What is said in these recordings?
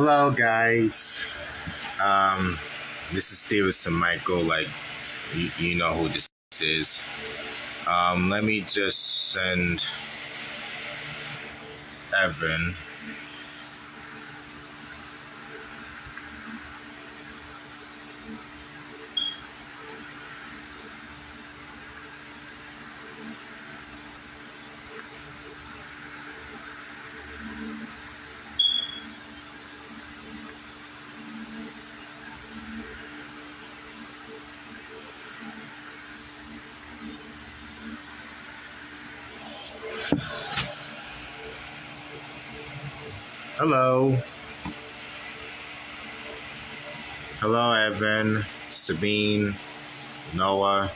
Hello, guys. Um, this is Stevenson, Michael. Like, you know who this is. Let me just send Evan. Hello. Hello, Evan, Sabine, Noah.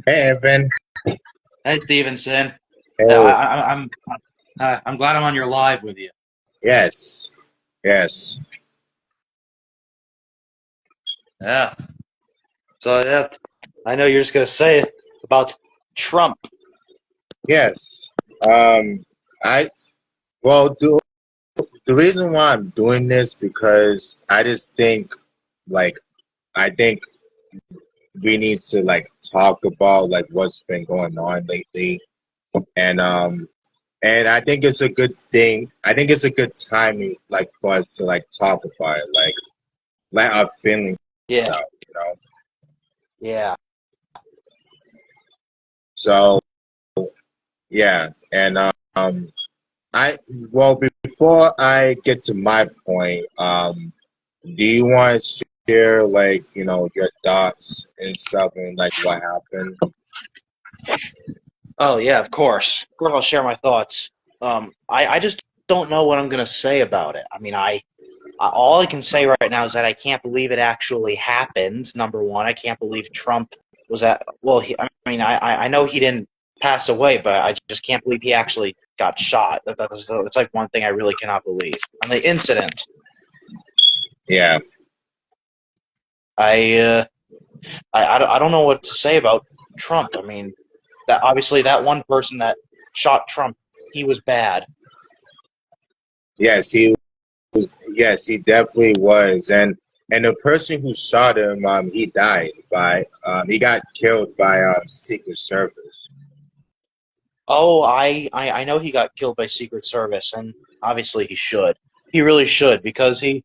Hey, Evan. Hey, Stevenson. Hey. I'm glad I'm on your live with you. Yes. Yes. Yeah. So yeah, I know you're just gonna say it about Trump. Yes. I well, the reason why I'm doing this because I just think, like, I think we need to talk about what's been going on lately, and and I think it's a good thing. I think it's a good timing for us to talk about it, let our feelings Yeah. out. Yeah. So yeah, and I well before I get to my point, do you want to share your thoughts and stuff and what happened? Oh yeah, of course. Of course, I'll share my thoughts. I just don't know what I'm gonna say about it. I mean, all I can say right now is that I can't believe it actually happened. Number one, I can't believe Trump was at. Well, I know he didn't pass away, but I just can't believe he actually got shot. That's like one thing I really cannot believe. And the incident, Yeah. I, uh, I don't know what to say about Trump. I mean, that obviously that one person that shot Trump, he was bad. Yes, he was. Yes, he definitely was. And the person who shot him, he died by he got killed by Secret Service. Oh, I know he got killed by Secret Service, and obviously he should. He really should because he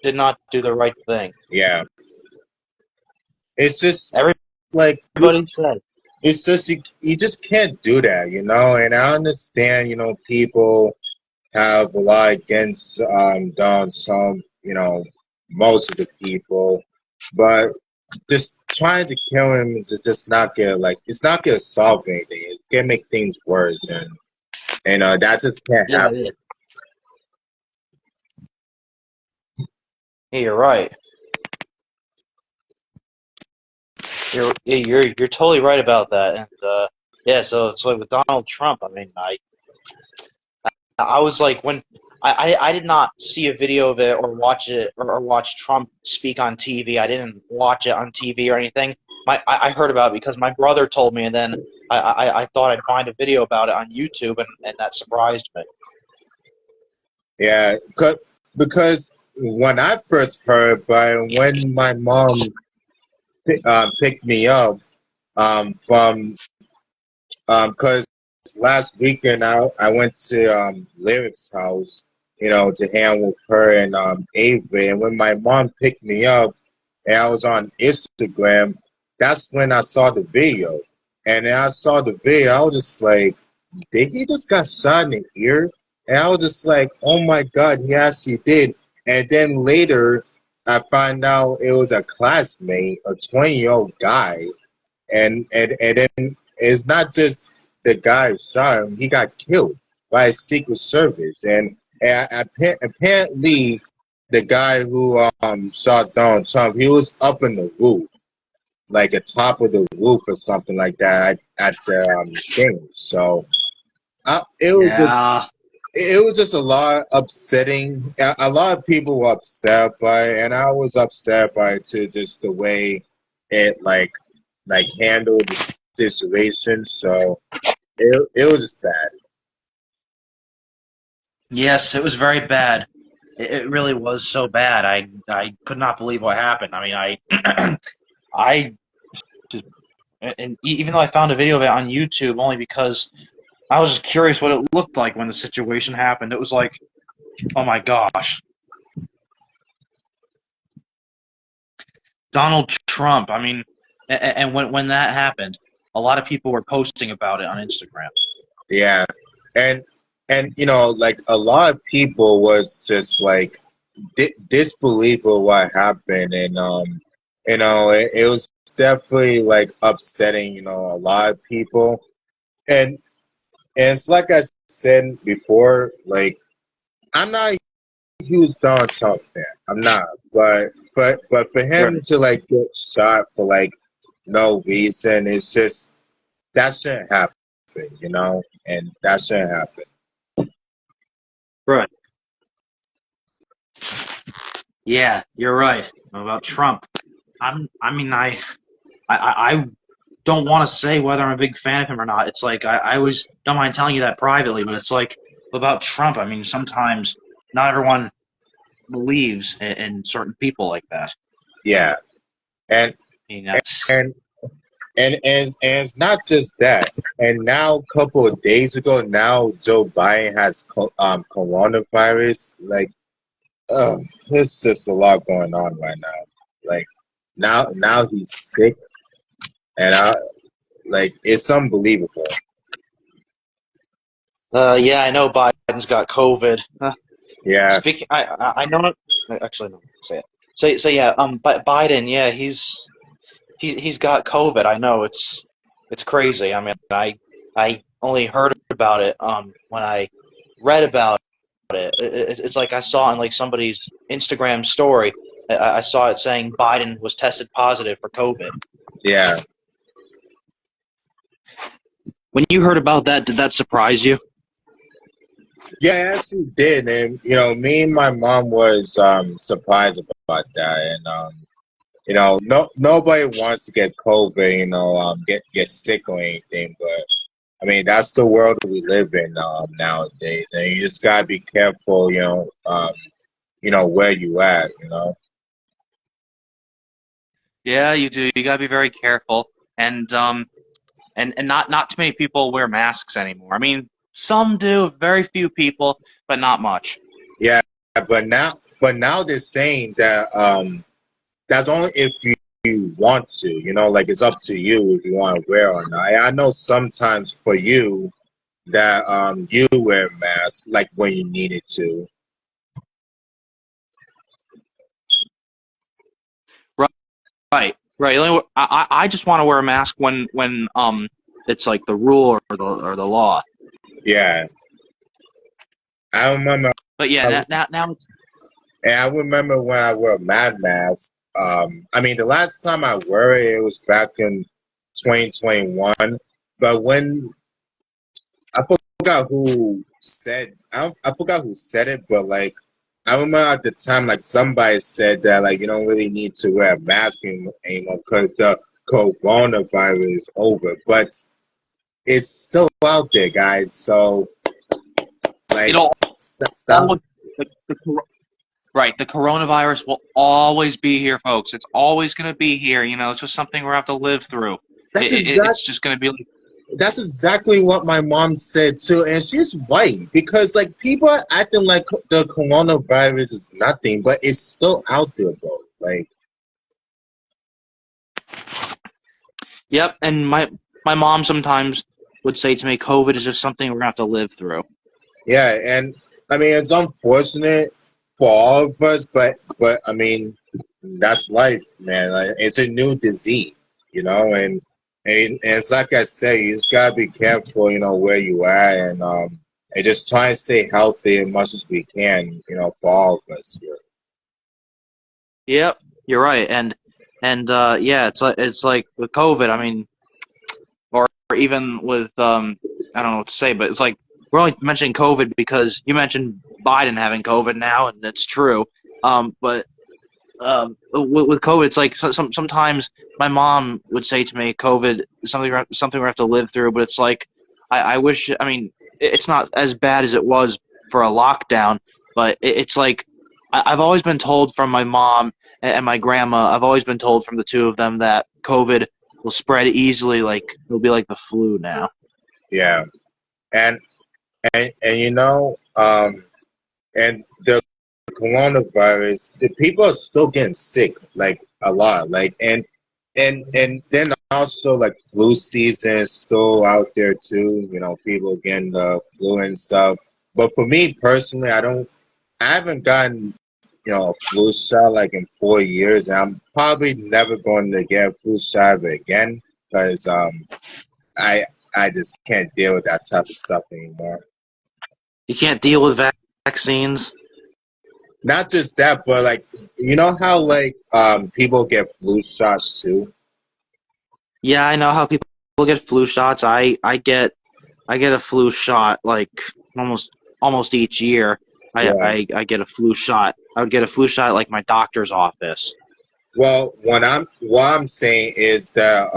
did not do the right thing. Yeah, it's just like Everybody said, it's just you just can't do that. And I understand, people have a lot against Donald Trump, most of the people, but just trying to kill him is just not gonna it's not gonna solve anything. It's gonna make things worse, and that just can't yeah, happen. yeah, yeah, you're right. You're totally right about that. And yeah, so it's like with Donald Trump. I mean, I was like when I did not see a video of it or watch it or watch Trump speak on TV. I didn't watch it on TV or anything. I heard about it because my brother told me, and then I thought I'd find a video about it on YouTube, and that surprised me. Yeah, because when I first heard, but when my mom picked me up from because last weekend I went to Lyric's house, to hang with her and Avery. And when my mom picked me up and I was on Instagram, that's when I saw the video. And then I saw the video, I was just like, did he just got shot in the ear? And I was just like, oh my God, he actually did. And then later, I find out it was a classmate, a 20-year-old guy. And then it's not just the guy who shot him, he got killed by Secret Service. And apparently, the guy who shot Donald Trump, he was up in the roof, like at top of the roof or something like that at the thing. So it was just, Yeah. it was just a lot upsetting. A lot of people were upset by it, and I was upset by it too, just the way it like handled the situation. So it was just bad. Yes, it was very bad. It really was so bad. I could not believe what happened. I mean, I just, and even though I found a video of it on YouTube only because I was just curious what it looked like when the situation happened. It was like, oh my gosh, Donald Trump. I mean, and when that happened, a lot of people were posting about it on Instagram. Yeah, and like a lot of people was just like disbelief of what happened, and it was definitely like upsetting, a lot of people, and it's like I said before, like I'm not a huge Donald Trump fan, I'm not, but for Right. him to like get shot for like no reason, it's just that shouldn't happen, and that shouldn't happen. Right. Yeah, you're right about Trump. I mean, I don't want to say whether I'm a big fan of him or not. It's like I always don't mind telling you that privately, but it's like about Trump. I mean, sometimes not everyone believes in certain people like that. Yeah, and You know, and and it's not just that. And now, a couple of days ago, now Joe Biden has coronavirus. Like, there's just a lot going on right now. Like, now he's sick, and like it's unbelievable. yeah, I know Biden's got COVID. Yeah, Speaking, I know. Actually, no, say it. So yeah, Biden, yeah, he's got COVID. I know it's crazy. I mean, I only heard about it when I read about it. It's like I saw in like somebody's Instagram story. I saw it saying Biden was tested positive for COVID. yeah, When you heard about that, did that surprise you? yeah. Yes, he did, and me and my mom was surprised about that, and no, nobody wants to get COVID, get sick or anything, but I mean that's the world we live in nowadays, and you just gotta be careful, where you at. Yeah, you do. You gotta be very careful, and not too many people wear masks anymore. I mean, some do, very few people, but not much. Yeah, but now they're saying that that's only if you want to, like it's up to you if you want to wear or not. I know sometimes for you that you wear a mask like when you needed to. Right, right. I just want to wear a mask when it's like the rule or the law. Yeah, I remember. But yeah, now it's And I remember when I wore a mad mask. I mean, the last time I wore it, it was back in 2021. But when I forgot who said, I forgot who said it, but like I remember at the time, like somebody said that like you don't really need to wear a mask anymore because the coronavirus is over. But it's still out there, guys. So like, it'll stop. always right. The coronavirus will always be here, folks. It's always going to be here. You know, it's just something we're going to have to live through. That's It's just going to be like That's exactly what my mom said too, and she's right because like people are acting like the coronavirus is nothing, but it's still out there, bro. Like, yep. And my mom sometimes would say to me, "COVID is just something we're going to have to live through." yeah, and I mean it's unfortunate for all of us, but I mean that's life, man. Like, it's a new disease, and it's like I say, you just gotta be careful, where you are, and just try and stay healthy as much as we can, for all of us here. Yep, you're right. And yeah, it's like with COVID. I mean, or even with I don't know what to say, but it's like we're only mentioning COVID because you mentioned Biden having COVID now, and it's true. But with COVID, it's like sometimes my mom would say to me, "COVID is something we have to live through." But it's like I wish. I mean, it's not as bad as it was for a lockdown, but it's like I've always been told from my mom and my grandma. I've always been told from the two of them that COVID will spread easily, like it'll be like the flu now. Yeah, and and and the coronavirus, the people are still getting sick, like a lot, like and then also like flu season is still out there too. People getting the flu and stuff. But for me personally, I haven't gotten a flu shot like in 4 years, and I'm probably never going to get a flu shot ever again because I I just can't deal with that type of stuff anymore. You can't deal with vaccines. Not just that, but like how like people get flu shots too. Yeah, I know how people get flu shots. I get a flu shot like almost almost each year. Yeah. I get a flu shot. I would get a flu shot at like my doctor's office. Well, what I'm saying is that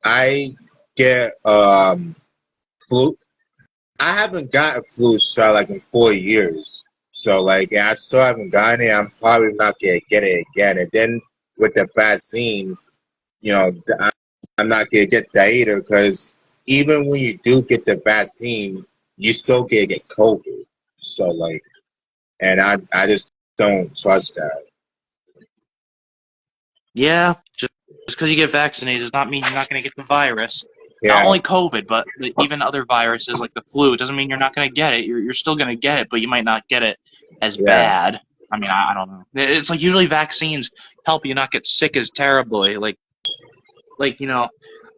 I get flu. I haven't got a flu shot like in 4 years. So like I still haven't gotten it. I'm probably not gonna get it again. And then with the vaccine, you know, I'm not gonna get that either because even when you do get the vaccine, you still gonna get COVID. So like, and I just don't trust that. Yeah, just because you get vaccinated does not mean you're not going to get the virus. Not Yeah, only COVID, but even other viruses like the flu. It doesn't mean you're not going to get it. You're still going to get it, but you might not get it as yeah, bad. I mean, I don't know. It's like usually vaccines help you not get sick as terribly. Like I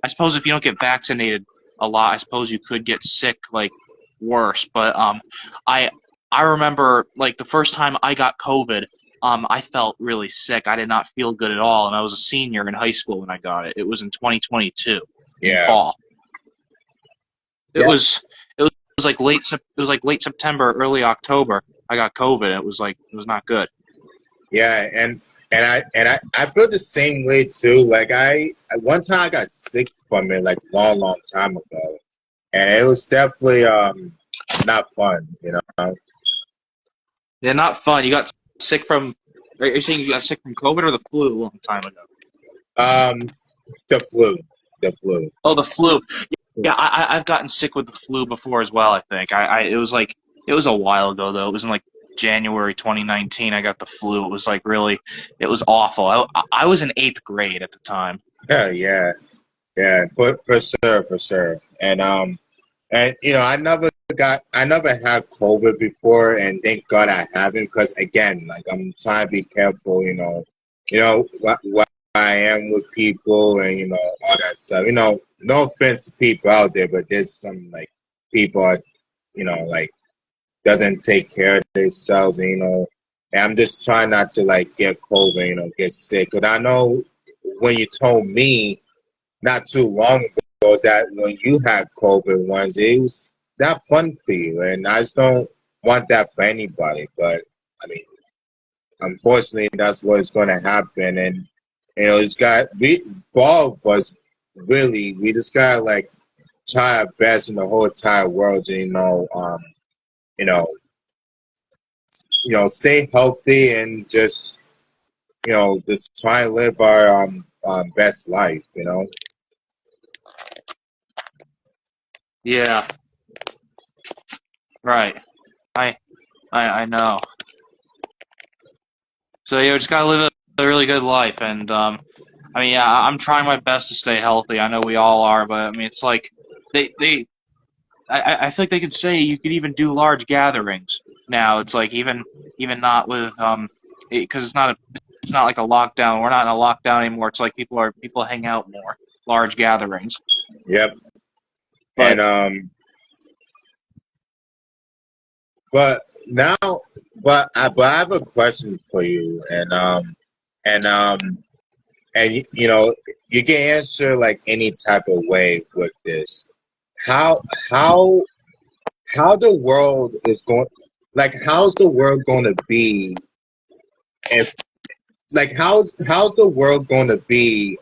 suppose if you don't get vaccinated a lot, I suppose you could get sick like worse. But I I remember like the first time I got COVID, I felt really sick. I did not feel good at all, and I was a senior in high school when I got it. It was in 2022 in yeah, fall. It yeah, was it was like it was like late September, early October. I got COVID. It was like it was not good. yeah. And I feel the same way too. Like one time I got sick from it like long, long time ago, and it was definitely not fun. Yeah, not fun. You got sick from. Are you saying you got sick from COVID or the flu a long time ago? Um, the flu, the flu. Oh, the flu. Yeah, I've gotten sick with the flu before as well. I think it was like it was a while ago though. It was in like January 2019. I got the flu. It was like really, it was awful. I was in eighth grade at the time. Yeah, yeah, yeah. For sure, for sure. And I never had COVID before, and thank God I haven't. Because again, like I'm trying to be careful. What I am with people, and all that stuff. No offense to people out there, but there's some like people are, like doesn't take care of themselves, and I'm just trying not to like get COVID, get sick. Cause I know when you told me not too long ago that when you had COVID once, it was not fun for you, and I just don't want that for anybody. But I mean, unfortunately, that's what's going to happen, and it's got we for all of us. Really, we just gotta like try our best in the whole entire world, to, you know, stay healthy and just try and live our best life. Yeah, right. I I know. So yeah, just gotta live a really good life, and I mean, yeah, I'm trying my best to stay healthy. I know we all are, but I mean, it's like they I feel like they could say you could even do large gatherings now. It's like even not with because it's not like a lockdown. We're not in a lockdown anymore. It's like people hang out more, large gatherings. Yep. And But but now, but I have a question for you, and and you know, you can answer like any type of way with this. How how how the world is going, like how's the world going to be if, like how's the world going to be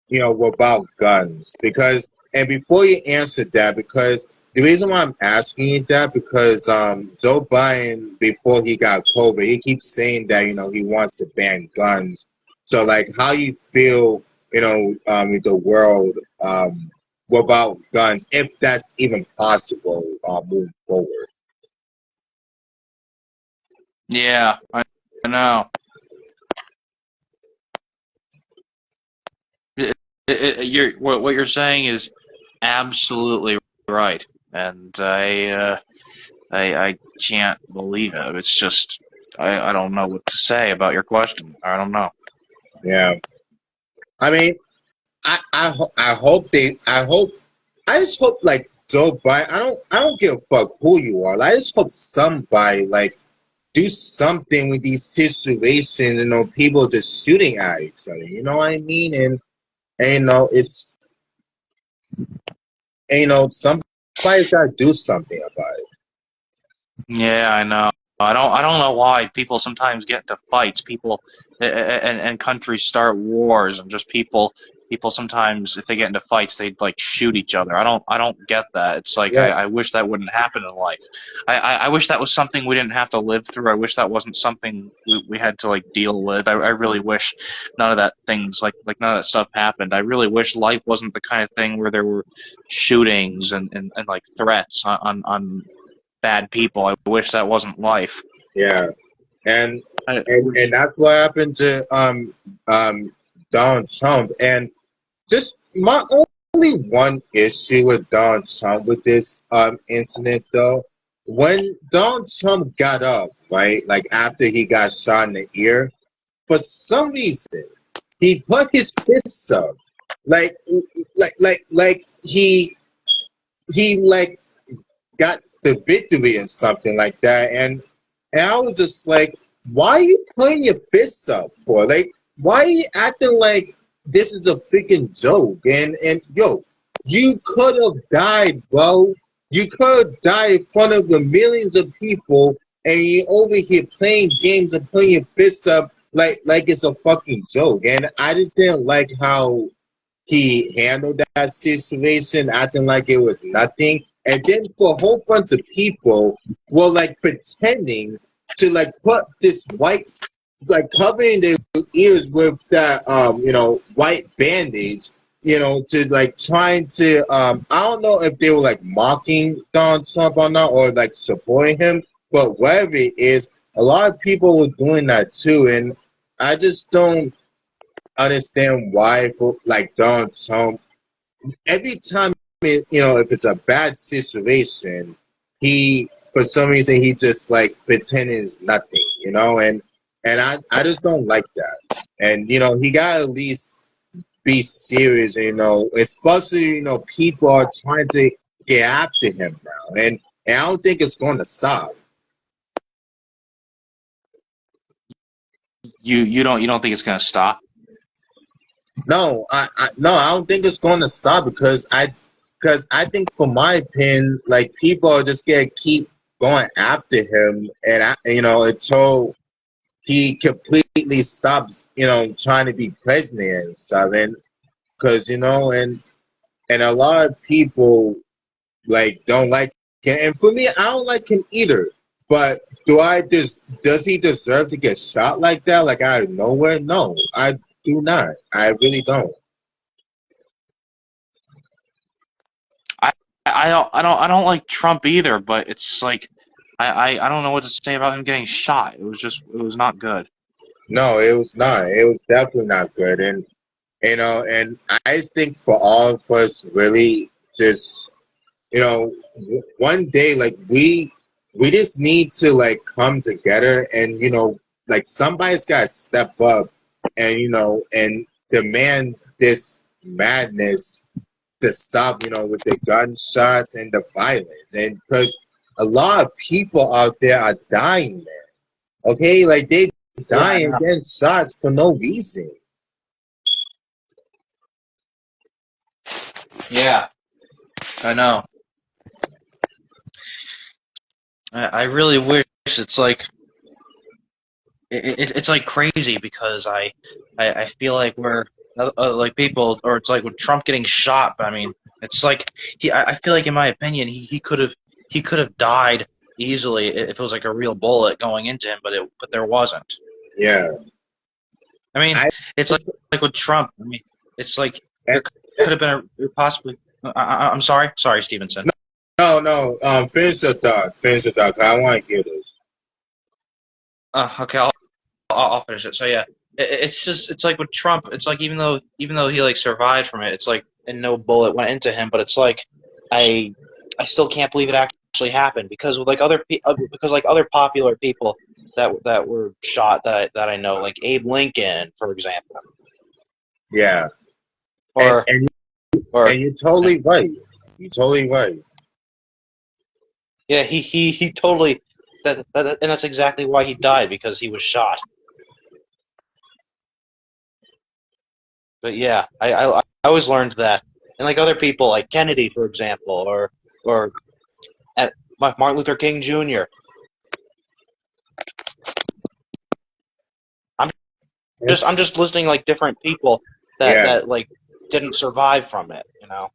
you know, without guns? Because, and before you answer that, because the reason why I'm asking you that, because Joe Biden, before he got COVID, he keeps saying that, you know, he wants to ban guns. So like how you feel, you know, in the world without guns, if that's even possible moving forward. Yeah, I know. What you're saying is absolutely right, and I can't believe it. It's just I don't know what to say about your question. I don't know. Yeah. I mean, I hope they, I just hope like Joe Biden. I don't give a fuck who you are. I just hope somebody like do something with these situations. You know, people just shooting at each other. You know what I mean? And you know, it's, and, you know, somebody's got to do something about it. Yeah, I know. I don't know why people sometimes get into fights. People and countries start wars, and just people sometimes if they get into fights they like shoot each other. I don't get that. It's like Yeah, I wish that wouldn't happen in life. I wish that was something we didn't have to live through. I wish that wasn't something we had to like deal with. I really wish none of that things like none of that stuff happened. I really wish life wasn't the kind of thing where there were shootings and like threats on bad people. I wish that wasn't life. yeah, and I and wish. that's what happened to Donald Trump. And just my only one issue with Donald Trump with this incident though, when Donald Trump got up, right, like after he got shot in the ear, for some reason he put his fists up, like like he like got the victory and something like that. And I was just like, why are you putting your fists up for? Like, why are you acting like this is a freaking joke? And yo, you could have died, bro. You could have died in front of the millions of people, and you over here playing games and putting your fists up like it's a fucking joke. And I just didn't like how he handled that situation, acting like it was nothing. And then for a whole bunch of people were like pretending to like put this white, like covering their ears with that you know, white bandage, you know, to like trying to I don't know if they were like mocking Donald Trump or not, or like supporting him, but whatever it is, a lot of people were doing that too. And I just don't understand why, for like Donald Trump, every time you know, if it's a bad situation, he, for some reason he just like pretend is nothing, you know. And I just don't like that. And you know, he gotta at least be serious, you know, especially, you know, people are trying to get after him now, and I don't think it's going to stop. You don't think it's gonna stop? No, no, I don't think it's going to stop, because I think, for my opinion, like people are just gonna keep going after him, and you know, until he completely stops, you know, trying to be president and stuff. And because you know, and a lot of people like don't like him, and for me, I don't like him either. But does he deserve to get shot like that, like out of nowhere? No, I do not. I really don't. I I don't like Trump either, but it's like I don't know what to say about him getting shot. It was not good. No, it was not. It was definitely not good. And you know, and I just think for all of us, really, just you know, one day, like we just need to like come together, and you know, like somebody's got to step up, and you know, and demand this madness to stop, you know, with the gunshots and the violence. And because a lot of people out there are dying, man. Okay, like they Yeah, I dying know. against shots for no reason. Yeah, I know. I really wish it's like it's like crazy because I feel like we're like people, or it's like with Trump getting shot. But I mean, it's like I feel like in my opinion he could have died easily if it was like a real bullet going into him, but there wasn't. Yeah. I mean, I it's like with Trump. I mean, it's like eh, there could have been a possibly. I'm sorry, Stevenson. no. Finish the thought. Finish the thought. 'Cause I want to hear this. Okay, I'll finish it. So yeah, it's just it's like with Trump. It's like even though he like survived from it, it's like and no bullet went into him. But it's like I I still can't believe it actually happened because with like because like other popular people that were shot that I know, like Abe Lincoln, for example, Yeah. And or and or and you're totally right. You're totally right. yeah, he totally and that's exactly why he died, because he was shot. But yeah, I always learned that, and like other people, like Kennedy, for example, or Martin Luther King Jr. I'm I'm just listing like different people that Yeah. that like didn't survive from it. You know?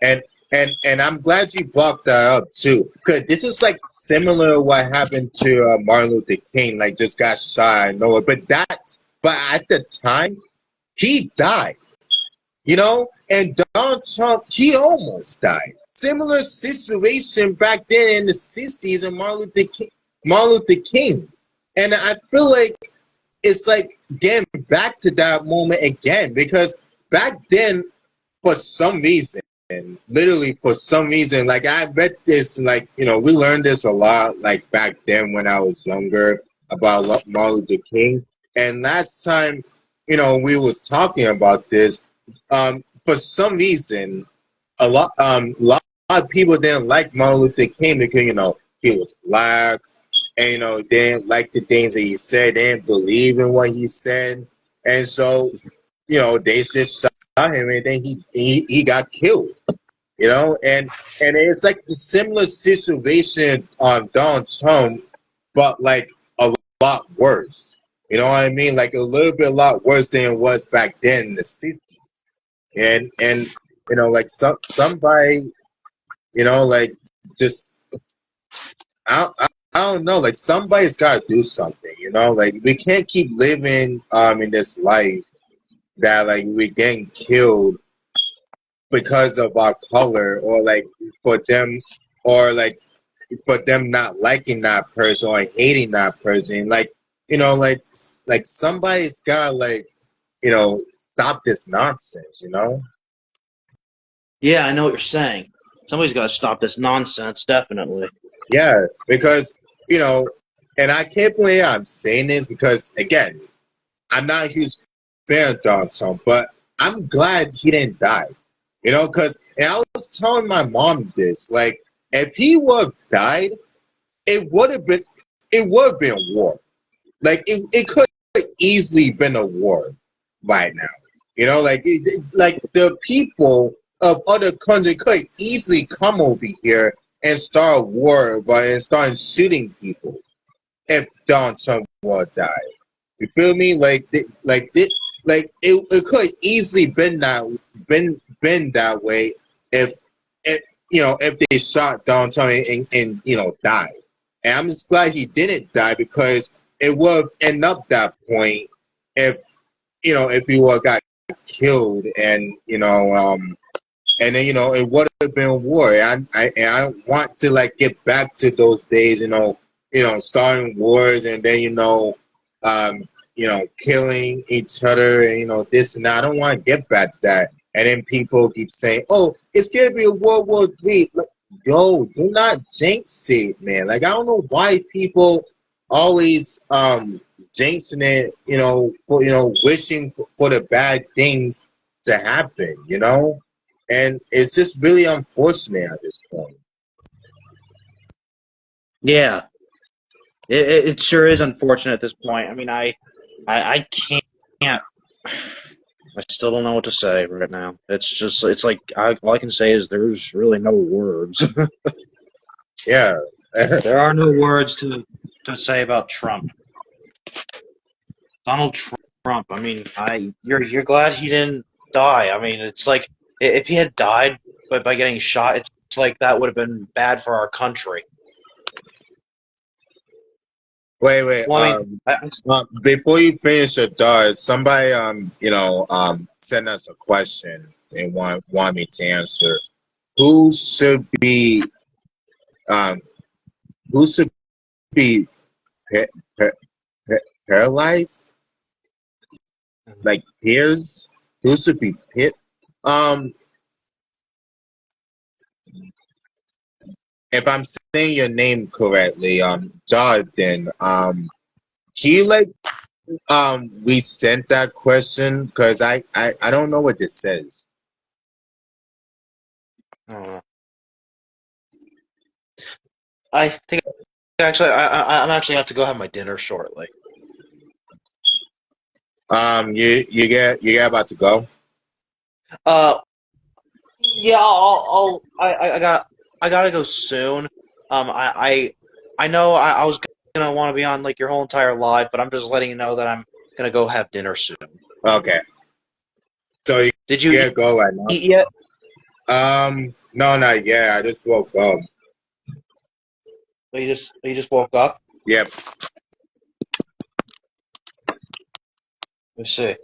And and I'm glad you brought that up too, because this is like similar to what happened to Martin Luther King, like just got shot. I know it, but at the time he died, and Donald Trump he almost died. Similar situation back then in the '60s, and Martin Luther King, and I feel like it's like getting back to that moment again because back then for some reason, literally for some reason, like I read this, like we learned this a lot, like back then when I was younger about Martin Luther King, and last time, we was talking about this. For some reason, a lot of people didn't like Martin Luther King because he was black, and they didn't like the things that he said, they didn't believe in what he said, and so they just shot him, and then he got killed. And it's like a similar situation on Donald Trump, but like a lot worse. You know what I mean? Like a little bit, a lot worse than it was back then in the '60s. And like somebody, like just I don't know, like somebody's got to do something. Like we can't keep living in this life that like we're getting killed because of our color, or like for them, or like for them not liking that person or hating that person, like like somebody's gotta like stop this nonsense. Yeah, I know what you're saying. Somebody's got to stop this nonsense, definitely. Yeah, because you know and I can't believe I'm saying this because again, I'm not a huge fan of Donald Trump, but I'm glad he didn't die. Because and I was telling my mom this, like, if he would have died, it would have been war. Like it could have easily been a war right now. Like like the people of other countries could easily come over here and start a war, but and start shooting people if Donald Trump would die. You feel me? It could easily been that way if if they shot Donald Trump and died. And I'm just glad he didn't die because it would have ended up that point if if he would have got killed and then it would have been war. And I want to like get back to those days, starting wars and then um, killing each other and this and that. I don't want to get back to that. And then people keep saying, "Oh, it's gonna be a World War III." Like, yo, do not jinx it, man. Like I don't know why people always jinxing it, wishing for the bad things to happen. And it's just really unfortunate at this point. Yeah, It sure is unfortunate at this point. I mean, I can't. I still don't know what to say right now. It's like all I can say is there's really no words. Yeah. There are no words to say about Trump. Donald Trump. I mean, you're glad he didn't die. I mean, it's like if he had died by getting shot, it's like that would have been bad for our country. Wait. Well, I mean, Before you finish your thought, somebody sent us a question and want me to answer. Who should be um who should be pa- pa- paralyzed? Like peers? Who should be pit? Um, if I'm saying your name correctly, Jonathan, can you we sent that question because I don't know what this says. uh, I think actually I'm actually have to go have my dinner shortly. You get about to go. Uh, yeah, I gotta go soon. I know I was gonna want to be on like your whole entire live, but I'm just letting you know that I'm gonna go have dinner soon. Okay, so you Did you get go right now. eat yet? No, not yet. I just woke up. You just woke up? Yep. Let's see.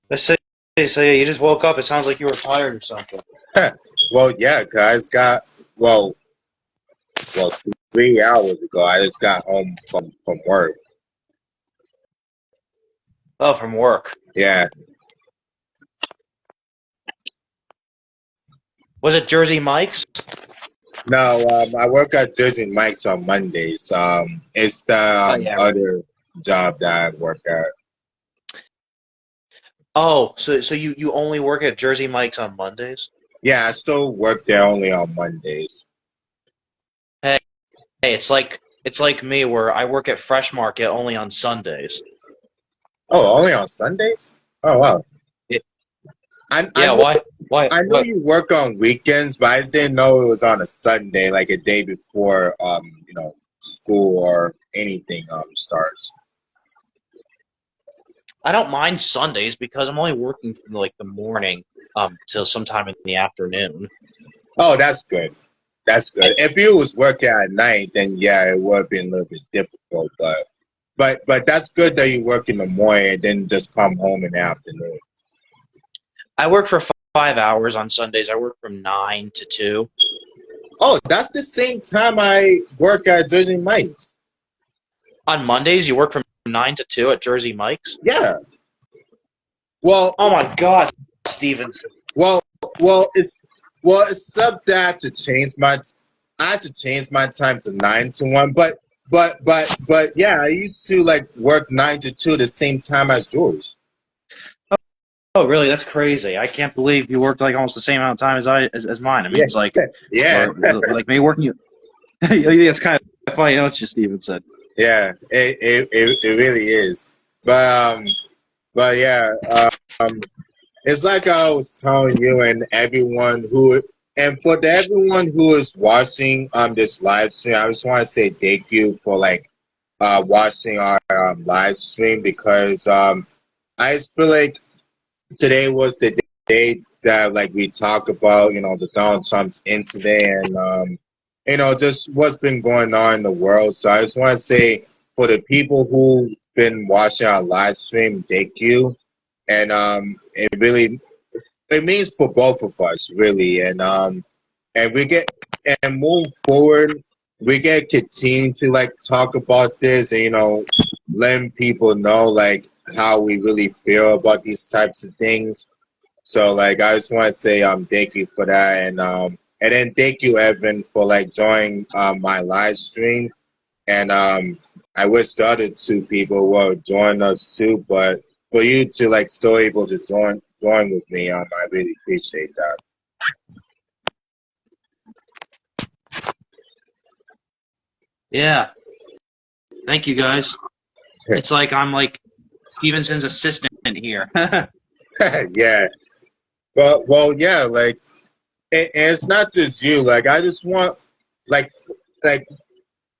Let's see. So yeah, you just woke up. It sounds like you were tired or something. Well, yeah, guys got well, well, 3 hours ago. I just got home from work. Oh, from work. Yeah. Was it Jersey Mike's? No, I work at Jersey Mike's on Mondays. It's the Oh yeah, right. other job that I work at. Oh, so you only work at Jersey Mike's on Mondays? Yeah, I still work there only on Mondays. Hey, hey, it's like me where I work at Fresh Market only on Sundays. Oh, only on Sundays? Oh wow. Yeah, I yeah, knew why? Why? I knew What? you work on weekends, but I just didn't know it was on a Sunday, like a day before school or anything starts. I don't mind Sundays because I'm only working from like the morning till sometime in the afternoon. Oh, that's good. That's good. If you was working at night, then yeah, it would have been a little bit difficult. But that's good that you work in the morning and then just come home in the afternoon. I work for 5 hours on Sundays. I work from 9 to 2. Oh, that's the same time I work at Jersey Mike's. On Mondays, you work from 9 to 2 at Jersey Mike's. Yeah. Well, Oh my God, Stevenson. well, well. Except that I have to change my time to 9 to 1. But yeah, I used to like work 9 to 2 the same time as yours. Oh, really? That's crazy. I can't believe you worked like almost the same amount of time as mine. I mean, Yeah, it's like yeah, like me working. It's kind of funny, don't you, Stevenson? yeah. It really is. But but yeah. Um, It's like I was telling you and everyone and for everyone who is watching this live stream, I just want to say thank you for watching our live stream because I just feel like today was the day that like we talk about the Donald Trump's incident and just what's been going on in the world. So I just want to say for the people who've been watching our live stream, thank you, and it means for both of us really, and we get and move forward, we get continue to like talk about this and letting people know like how we really feel about these types of things. So like I just want to say thank you for that, and then thank you Evan for like joining my live stream, and I wish the other two people would join us too, but for you to like still able to join with me, I really appreciate that. Yeah. Thank you, guys. It's like I'm like Stevenson's assistant here. Yeah. But well, yeah, like, and it's not just you. Like, I just want, like, like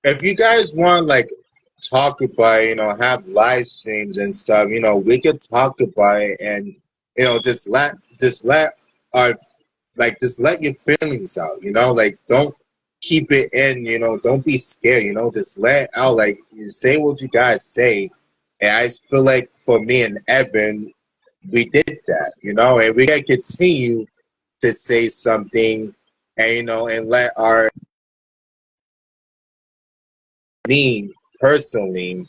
if you guys want, like, talk about it, have live streams and stuff, we could talk about it, and just let our just let your feelings out, like, don't keep it in, don't be scared, just let it out, like, you say what you guys say. And I just feel like for me and Evan, we did that, and we can continue to say something, and and let our me personally,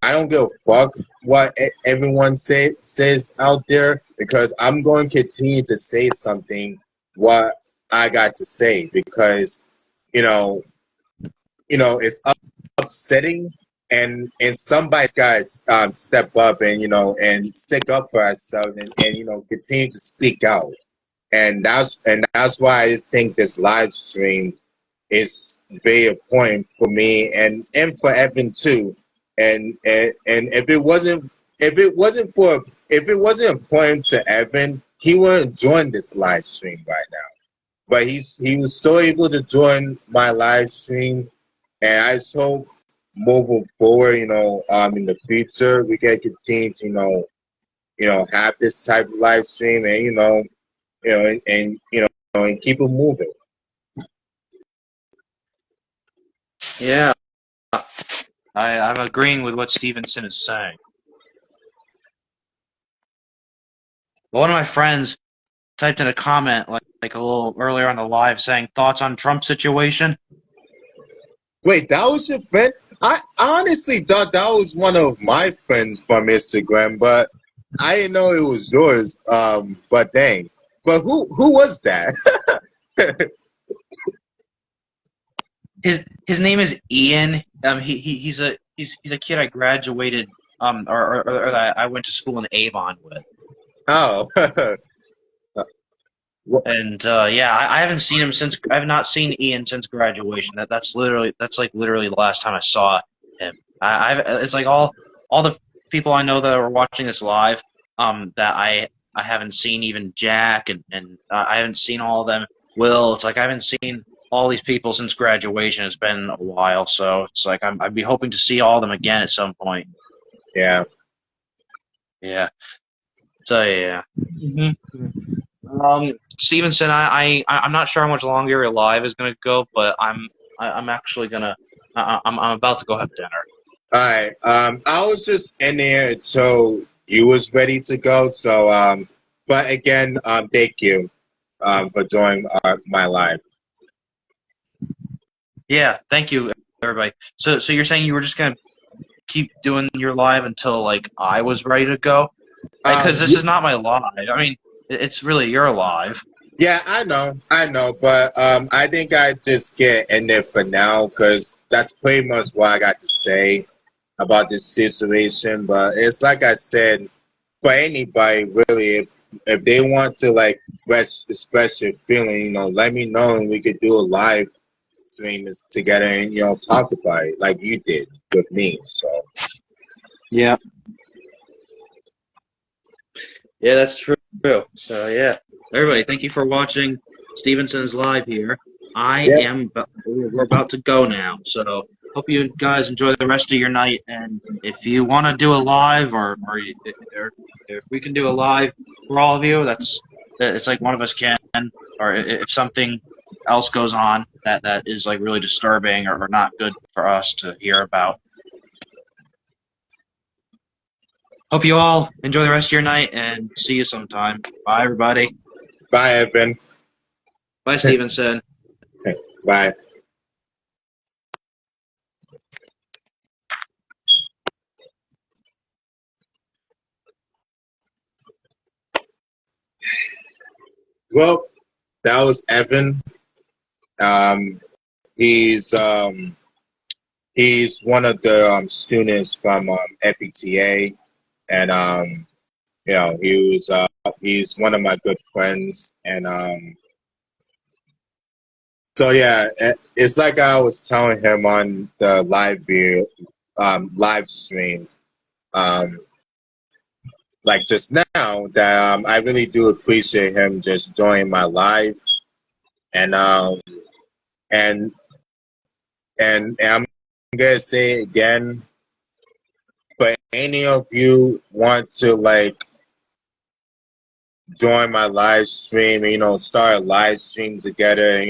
I don't give a fuck what everyone says out there, because I'm going to continue to say something what I got to say, because you know it's upsetting, and somebody's guys step up, and and stick up for ourselves, and continue to speak out, and that's why I just think this live stream is very important for me, and for Evan too. And if it wasn't important to Evan, he wouldn't join this live stream right now. But he was still able to join my live stream, and I just hope moving forward, in the future, we can continue to have this type of live stream, and and keep it moving. Yeah. I'm agreeing with what Stevenson is saying. One of my friends typed in a comment like a little earlier on the live saying thoughts on Trump situation. Wait, that was your friend? I honestly thought that was one of my friends from Instagram, but I didn't know it was yours. But dang. But who was that? His name is Ian. He's a kid I graduated or that I went to school in Avon with. Oh. And yeah, I haven't seen him since. I have not seen Ian since graduation. That's like literally the last time I saw him. It's like all the people I know that are watching this live. That I haven't seen, even Jack and I haven't seen all of them. Will, it's like I haven't seen all these people since graduation. It's been a while, so it's like I'd be hoping to see all of them again at some point. Yeah. Yeah. So yeah. Stevenson, I'm not sure how much longer your live is gonna go, but I'm actually gonna I'm about to go have dinner. All right. I was just in there until you was ready to go. So but again, thank you for joining my live. Yeah, thank you, everybody. So you're saying you were just gonna keep doing your live until like I was ready to go? Because this Yeah, is not my live. I mean, it's really your live. yeah, I know, but I think I just get in there for now, because that's pretty much what I got to say about this situation. But it's like I said, for anybody really, if they want to, like, express your feeling, let me know, and we could do a live stream together, and talk about it like you did with me. So Yeah. Yeah, that's true. So yeah, everybody, thank you for watching Stevenson's live here. yeah, We're about to go now. So hope you guys enjoy the rest of your night. And if you want to do a live, or if we can do a live for all of you, it's like one of us can. Or if something else goes on that is like really disturbing or not good for us to hear about. Hope you all enjoy the rest of your night and see you sometime. Bye, everybody. bye, Evan. Bye, Stevenson. Bye. Well, that was Evan. Um, he's he's one of the students from FETA, and he's one of my good friends, and So yeah, it's like I was telling him on the live stream, um, like just now that I really do appreciate him just joining my live, and and and I'm gonna say it again, for any of you want to like join my live stream, start a live stream together,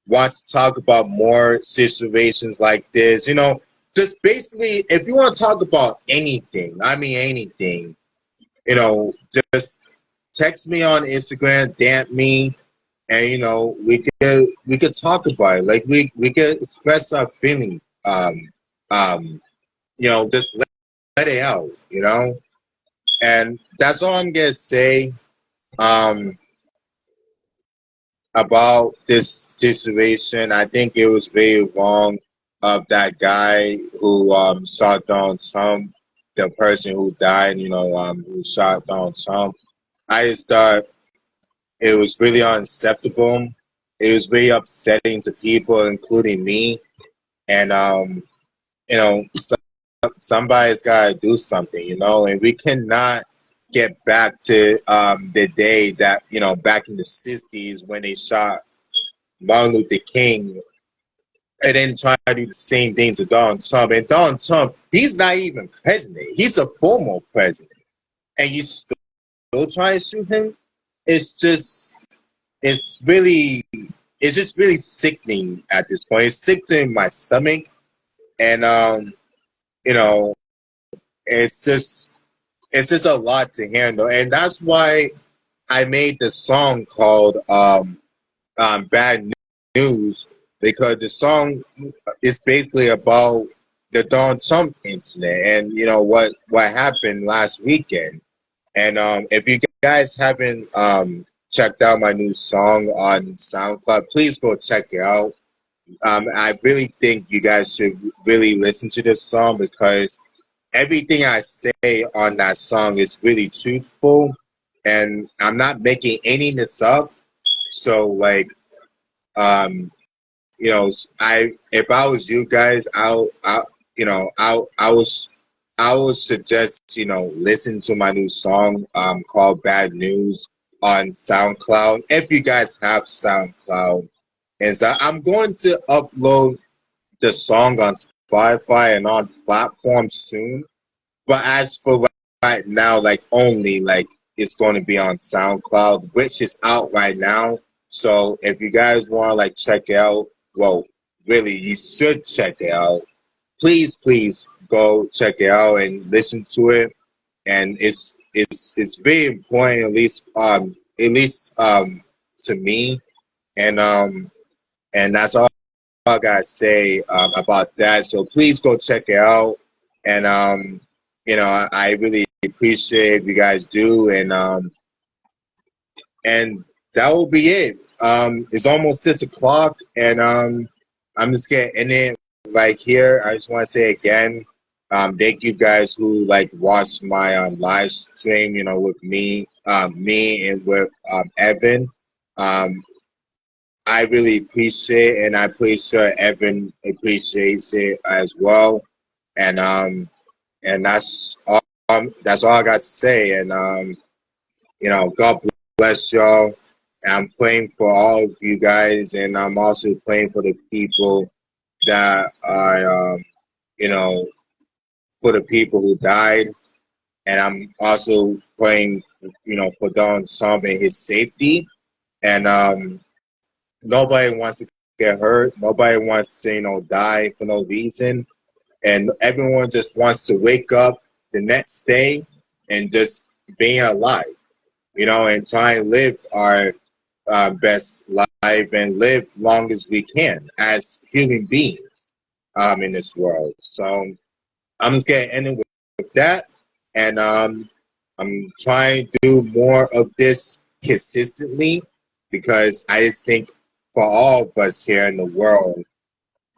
wants to talk about more situations like this, just basically, if you want to talk about anything, I mean anything, just text me on Instagram, damp me, and we could talk about it. Like we could express our feelings. Um, just let it out, and that's all I'm gonna say. Um, about this situation. I think it was very wrong of that guy who shot Donald Trump, the person who died, who shot Donald Trump. I just thought it was really unacceptable. It was very upsetting to people, including me. And somebody's got to do something, and we cannot get back to the day that, back in the 60s when they shot Martin Luther King and then try to do the same thing to Donald Trump. And Donald Trump, he's not even president. He's a former president. And you still try to shoot him? It's just, it's really, it's just really sickening at this point. It's sick to my stomach. And, you know, it's just, it's just a lot to handle. And that's why I made the song called Bad News, because the song is basically about the Donald Trump incident and what happened last weekend. And if you guys haven't checked out my new song on SoundCloud, please go check it out. I really think you guys should really listen to this song because everything I say on that song is really truthful, and I'm not making any of this up. So like, um, I if I was you guys, I would suggest listen to my new song called Bad News on SoundCloud if you guys have SoundCloud. And so I'm going to upload the song on Spotify and on platforms soon. But as for right now, like only like it's going to be on SoundCloud, which is out right now. So if you guys want to like check it out, well, really, you should check it out. Please go check it out and listen to it. And it's very important, at least to me. And that's all I gotta say about that. So please go check it out. And I really appreciate if you guys do. And that will be it. It's almost 6 o'clock, and I'm just getting in it right here. I just want to say again, thank you guys who like watched my live stream. With me and with Evan. Um, I really appreciate it, and I'm pretty sure Evan appreciates it as well. And that's all. That's all I got to say. And God bless y'all. And I'm praying for all of you guys, and I'm also praying for the people that are, for the people who died. And I'm also praying, for Donald Trump and his safety. And nobody wants to get hurt. Nobody wants to, die for no reason. And everyone just wants to wake up the next day and just being alive, and try and live our best life and live long as we can as human beings in this world. So I'm just going to end it with that. And I'm trying to do more of this consistently because I just think for all of us here in the world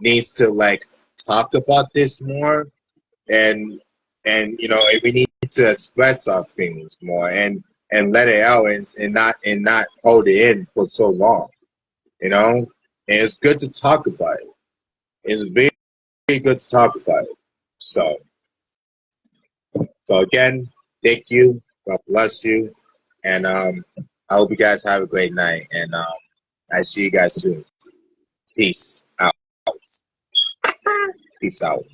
needs to like talk about this more, and we need to express our feelings more and let it out, and not hold it in for so long, you know and it's good to talk about it. It's very, very good to talk about it. So, so again, thank you. God bless you, and I hope you guys have a great night. And I see you guys soon. Peace out. Peace out.